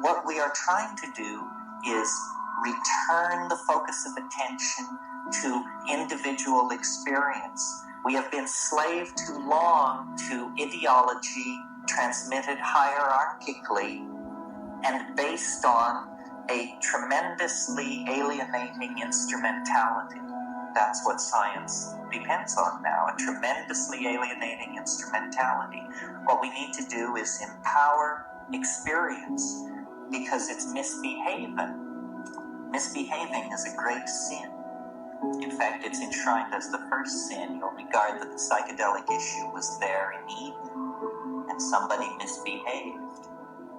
what we are trying to do is return the focus of attention to individual experience. We have been slave too long to ideology transmitted hierarchically and based on a tremendously alienating instrumentality. That's what science depends on now, a tremendously alienating instrumentality. What we need to do is empower experience, because it's misbehaving. Misbehaving is a great sin. In fact, it's enshrined as the first sin. You'll regard that the psychedelic issue was there in Eden, and somebody misbehaved,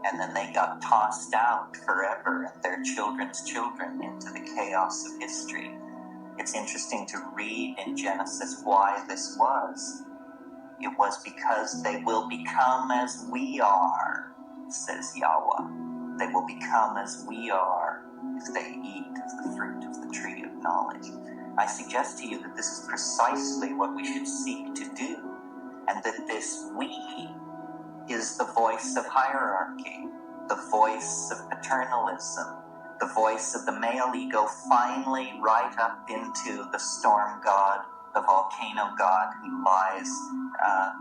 and then they got tossed out forever, and their children's children into the chaos of history. It's interesting to read in Genesis why this was. It was because they will become as we are, says Yahweh. They will become as we are if they eat of the fruit of the tree of knowledge. I suggest to you that this is precisely what we should seek to do, and that this we is the voice of hierarchy, the voice of paternalism, the voice of the male ego finally right up into the storm god, the volcano god who lies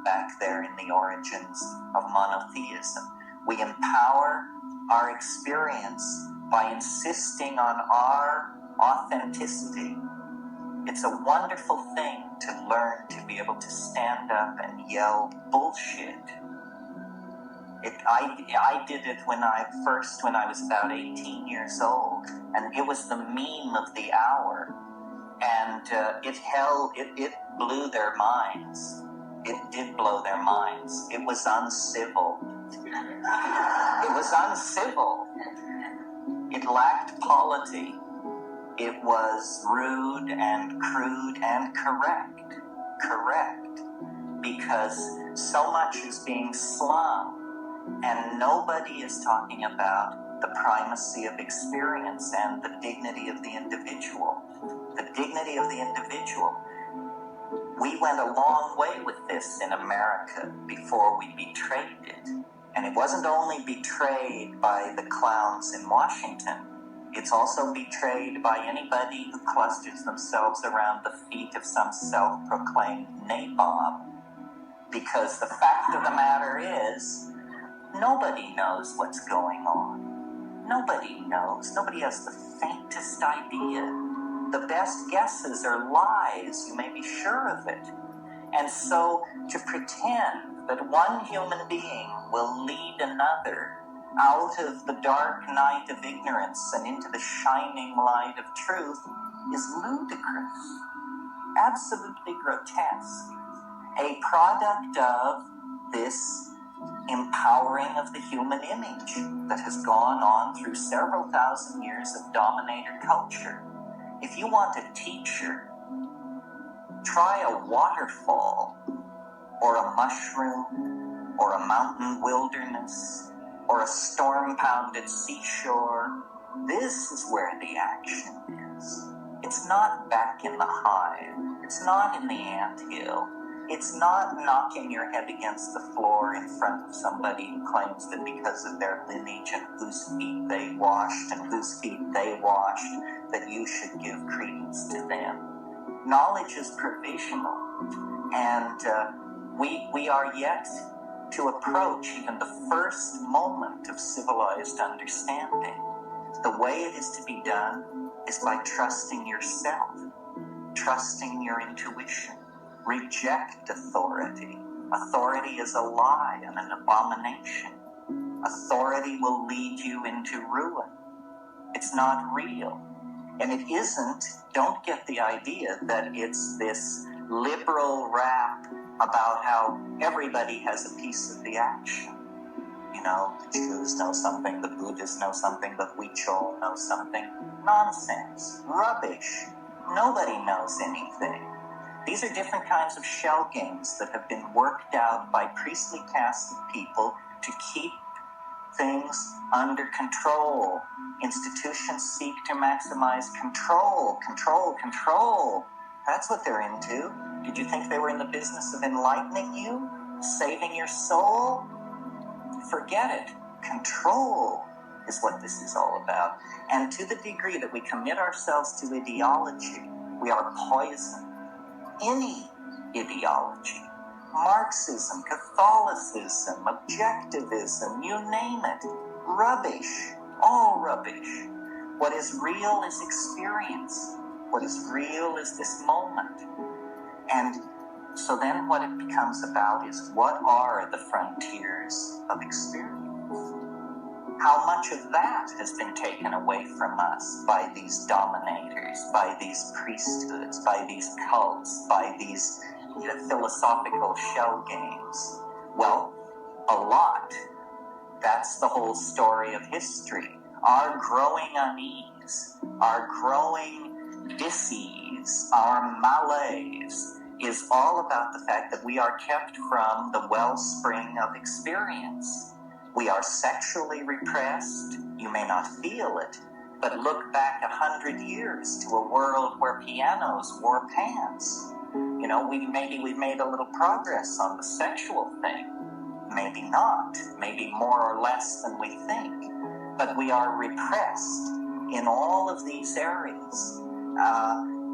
back there in the origins of monotheism. We empower our experience by insisting on our authenticity. It's a wonderful thing to learn to be able to stand up and yell bullshit. I did it when I was about 18 years old, and it was the meme of the hour, and it blew their minds. It did blow their minds. It was uncivil. It was uncivil. It lacked polity. It was rude and crude and correct. Correct. Because so much is being slung, and nobody is talking about the primacy of experience and the dignity of the individual. The dignity of the individual. We went a long way with this in America before we betrayed it. And it wasn't only betrayed by the clowns in Washington, it's also betrayed by anybody who clusters themselves around the feet of some self-proclaimed nabob. Because the fact of the matter is, nobody knows what's going on. Nobody knows. Nobody has the faintest idea. The best guesses are lies, you may be sure of it. And so to pretend that one human being will lead another out of the dark night of ignorance and into the shining light of truth is ludicrous, absolutely grotesque, a product of this empowering of the human image that has gone on through several thousand years of dominator culture. If you want a teacher, try a waterfall, or a mushroom, or a mountain wilderness, or a storm-pounded seashore. This is where the action is. It's not back in the hive. It's not in the anthill. It's not knocking your head against the floor in front of somebody who claims that because of their lineage and whose feet they washed and whose feet they washed, that you should give credence to them. Knowledge is provisional, and we are yet to approach even the first moment of civilized understanding. The way it is to be done is by trusting yourself, trusting your intuition. Reject authority. Authority is a lie and an abomination. Authority will lead you into ruin. It's not real. And it isn't, don't get the idea that it's this liberal rap about how everybody has a piece of the action. You know, the Jews know something, the Buddhists know something, the Huichol know something. Nonsense. Rubbish. Nobody knows anything. These are different kinds of shell games that have been worked out by priestly castes of people to keep things under control. Institutions seek to maximize control. That's what they're into. Did you think they were in the business of enlightening you? Saving your soul? Forget it. Control. is what this is all about. And to the degree that we commit ourselves to ideology, we are poison. Any ideology, Marxism, Catholicism, objectivism, you name it, rubbish, all rubbish. What is real is experience. What is real is this moment. And so then what it becomes about is, what are the frontiers of experience? How much of that has been taken away from us by these dominators, by these priesthoods, by these cults, by these philosophical shell games? Well, a lot. That's the whole story of history. Our growing unease, our growing dis-ease, our malaise is all about the fact that we are kept from the wellspring of experience. We are sexually repressed. You may not feel it, but look back 100 years to a world where pianos wore pants. You know, we've made a little progress on the sexual thing. Maybe not. Maybe more or less than we think. But we are repressed in all of these areas.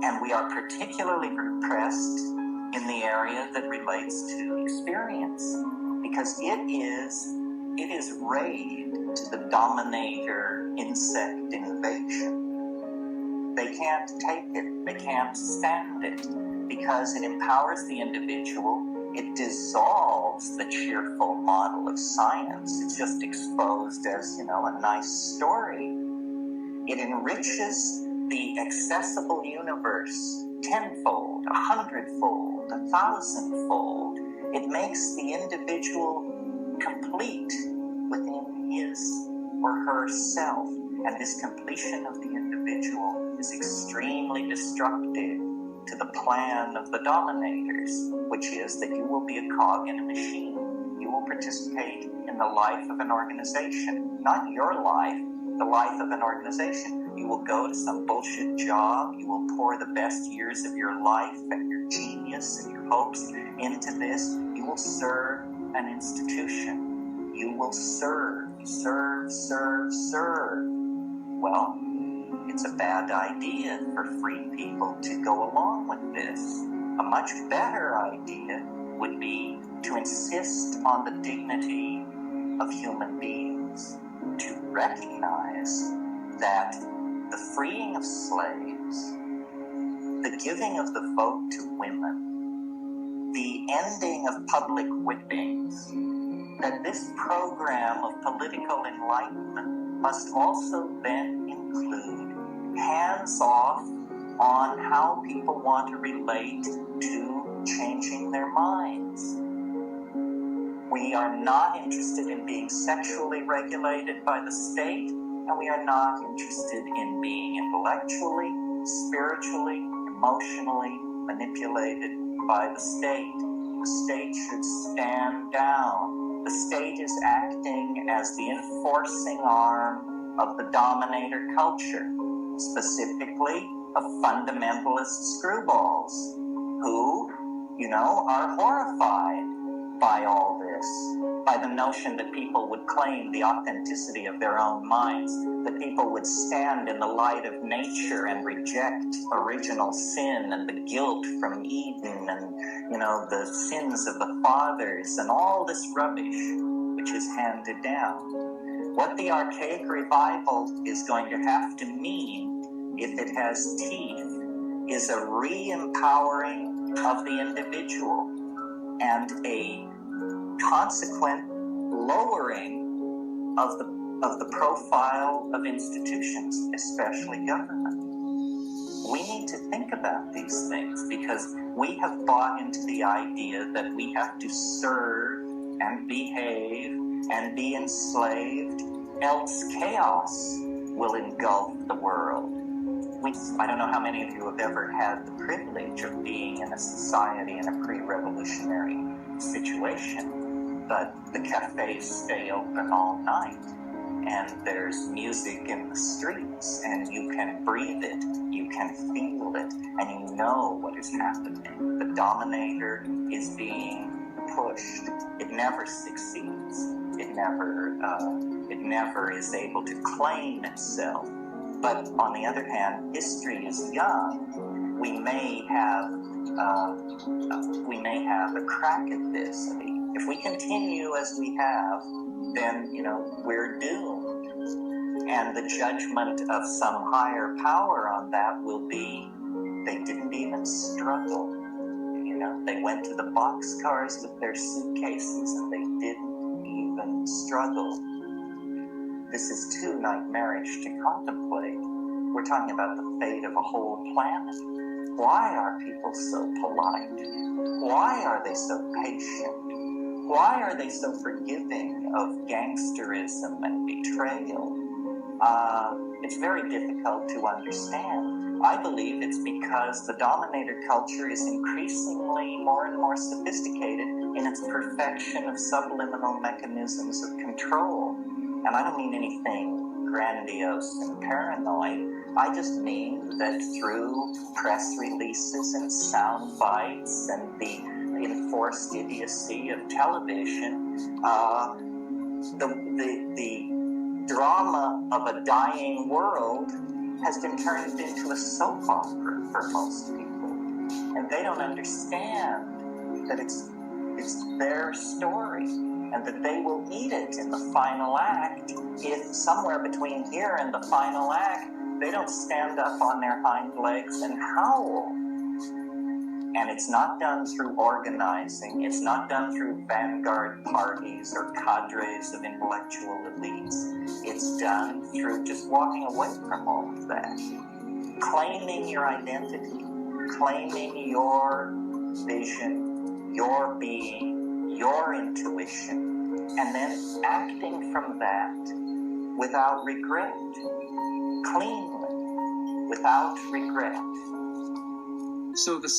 And we are particularly repressed in the area that relates to experience, because it is raid to the dominator insect invasion. They can't take it. They can't stand it, because it empowers the individual. It dissolves the cheerful model of science. It's just exposed as, a nice story. It enriches the accessible universe tenfold, 100-fold, 1,000-fold. It makes the individual complete within his or herself. And this completion of the individual is extremely destructive to the plan of the dominators, which is that you will be a cog in a machine. You will participate in the life of an organization, not your life, the life of an organization. You will go to some bullshit job. You will pour the best years of your life and your genius and your hopes into this. You will serve an institution. You will serve. Well, it's a bad idea for free people to go along with this. A much better idea would be to insist on the dignity of human beings, to recognize that the freeing of slaves, the giving of the vote to women, the ending of public whippings, that this program of political enlightenment must also then include hands off on how people want to relate to changing their minds. We are not interested in being sexually regulated by the state, and we are not interested in being intellectually, spiritually, emotionally manipulated by the state. The state should stand down. The state is acting as the enforcing arm of the dominator culture, specifically of fundamentalist screwballs who, are horrified by all this, by the notion that people would claim the authenticity of their own minds, that people would stand in the light of nature and reject original sin and the guilt from Eden and, the sins of the fathers and all this rubbish which is handed down. What the archaic revival is going to have to mean, if it has teeth, is a re-empowering of the individual and a consequent lowering of the profile of institutions, especially government. We need to think about these things because we have bought into the idea that we have to serve and behave and be enslaved, else chaos will engulf the world. I don't know how many of you have ever had the privilege of being in a society in a pre-revolutionary situation, but the cafes stay open all night, and there's music in the streets, and you can breathe it, you can feel it, and you know what is happening. The dominator is being pushed, it never succeeds. It never is able to claim itself. But on the other hand, history is young. We may have a crack at this. If we continue as we have, then we're doomed. And the judgment of some higher power on that will be, they didn't even struggle. They went to the boxcars with their suitcases and they didn't even struggle. This is too nightmarish to contemplate. We're talking about the fate of a whole planet. Why are people so polite? Why are they so patient? Why are they so forgiving of gangsterism and betrayal? It's very difficult to understand. I believe it's because the dominator culture is increasingly more and more sophisticated in its perfection of subliminal mechanisms of control. And I don't mean anything grandiose and paranoid. I just mean that through press releases and sound bites and the enforced idiocy of television, the drama of a dying world has been turned into a soap opera for most people. And they don't understand that it's their story and that they will eat it in the final act if somewhere between here and the final act they don't stand up on their hind legs and howl. And it's not done through organizing. It's not done through vanguard parties or cadres of intellectual elites. It's done through just walking away from all of that. Claiming your identity, claiming your vision, your being, your intuition, and then acting from that without regret, cleanly, without regret. So the